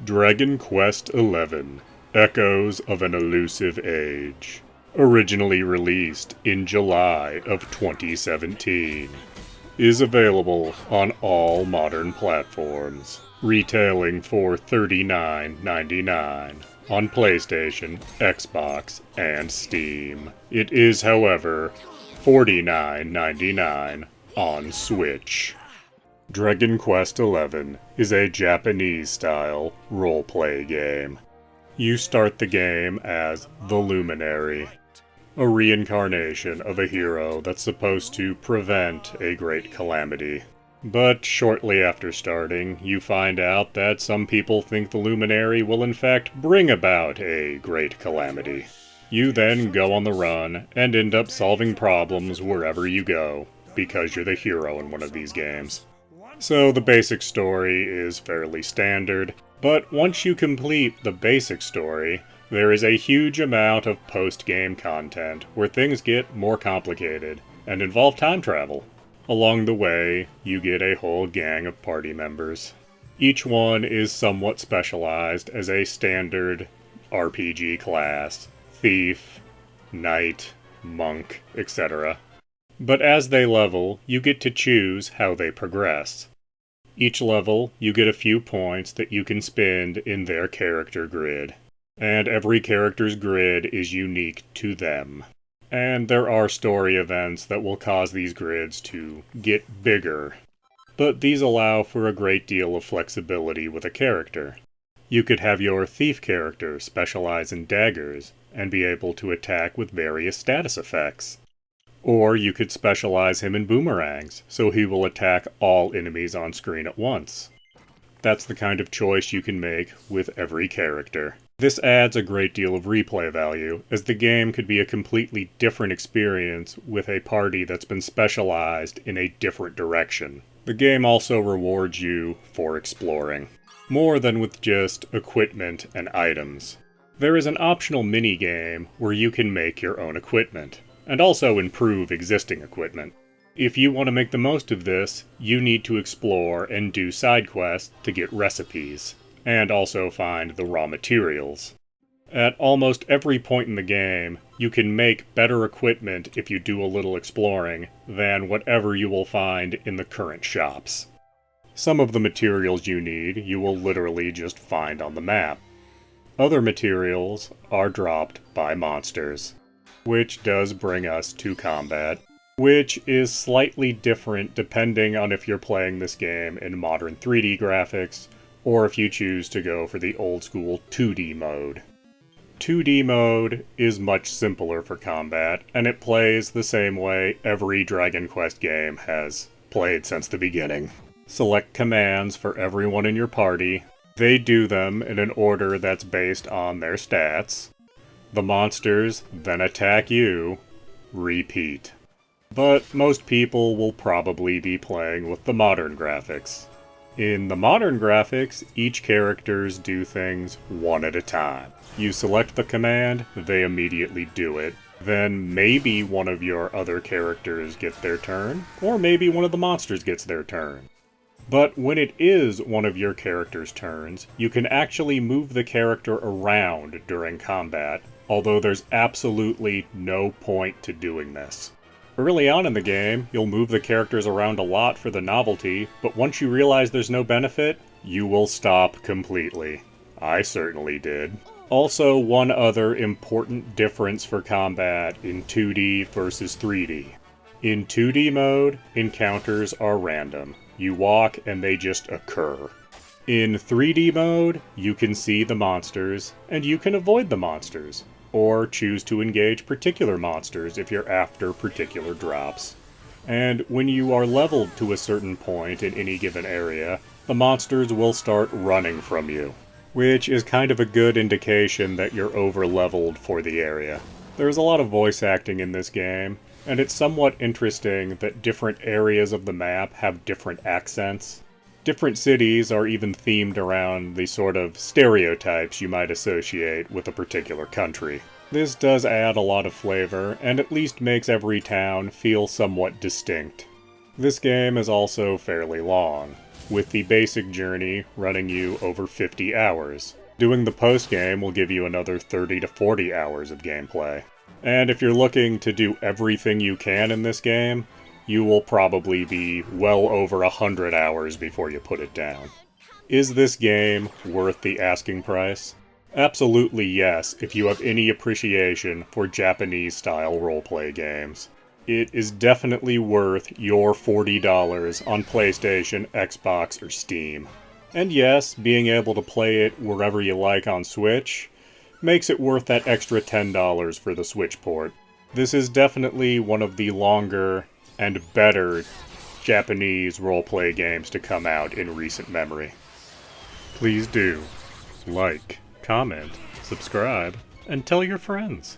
Dragon Quest XI: Echoes of an Elusive Age. Originally released in July of 2017. Is available on all modern platforms. Retailing for $39.99 on PlayStation, Xbox, and Steam. It is, however, $49.99 on Switch. Dragon Quest XI is a Japanese-style role-play game. You start the game as the Luminary, a reincarnation of a hero that's supposed to prevent a great calamity. But shortly after starting, you find out that some people think the Luminary will in fact bring about a great calamity. You then go on the run and end up solving problems wherever you go, because you're the hero in one of these games. So the basic story is fairly standard, but once you complete the basic story, there is a huge amount of post-game content where things get more complicated and involve time travel. Along the way, you get a whole gang of party members. Each one is somewhat specialized as a standard RPG class: thief, knight, monk, etc. But as they level, you get to choose how they progress. Each level, you get a few points that you can spend in their character grid. And every character's grid is unique to them. And there are story events that will cause these grids to get bigger. But these allow for a great deal of flexibility with a character. You could have your thief character specialize in daggers and be able to attack with various status effects. Or you could specialize him in boomerangs, so he will attack all enemies on screen at once. That's the kind of choice you can make with every character. This adds a great deal of replay value, as the game could be a completely different experience with a party that's been specialized in a different direction. The game also rewards you for exploring, more than with just equipment and items. There is an optional mini-game where you can make your own equipment, and also improve existing equipment. If you want to make the most of this, you need to explore and do side quests to get recipes, and also find the raw materials. At almost every point in the game, you can make better equipment if you do a little exploring than whatever you will find in the current shops. Some of the materials you need, you will literally just find on the map. Other materials are dropped by monsters. Which does bring us to combat, which is slightly different depending on if you're playing this game in modern 3D graphics, or if you choose to go for the old school 2D mode. 2D mode is much simpler for combat, and it plays the same way every Dragon Quest game has played since the beginning. Select commands for everyone in your party. They do them in an order that's based on their stats. The monsters then attack you. Repeat. But most people will probably be playing with the modern graphics. In the modern graphics, each characters do things one at a time. You select the command, they immediately do it. Then maybe one of your other characters get their turn, or maybe one of the monsters gets their turn. But when it is one of your character's turns, you can actually move the character around during combat, although there's absolutely no point to doing this. Early on in the game, you'll move the characters around a lot for the novelty, but once you realize there's no benefit, you will stop completely. I certainly did. Also, one other important difference for combat in 2D versus 3D. In 2D mode, encounters are random. You walk and they just occur. In 3D mode, you can see the monsters, and you can avoid the monsters, or choose to engage particular monsters if you're after particular drops. And when you are leveled to a certain point in any given area, the monsters will start running from you, which is kind of a good indication that you're over-leveled for the area. There's a lot of voice acting in this game, and it's somewhat interesting that different areas of the map have different accents. Different cities are even themed around the sort of stereotypes you might associate with a particular country. This does add a lot of flavor, and at least makes every town feel somewhat distinct. This game is also fairly long. with the basic journey running you over 50 hours. Doing the post-game will give you another 30 to 40 hours of gameplay. And if you're looking to do everything you can in this game, you will probably be well over 100 hours before you put it down. Is this game worth the asking price? Absolutely yes, if you have any appreciation for Japanese-style roleplay games. It is definitely worth your $40 on PlayStation, Xbox, or Steam. And yes, being able to play it wherever you like on Switch makes it worth that extra $10 for the Switch port. This is definitely one of the longer and better Japanese roleplay games to come out in recent memory. Please do like, comment, subscribe, and tell your friends.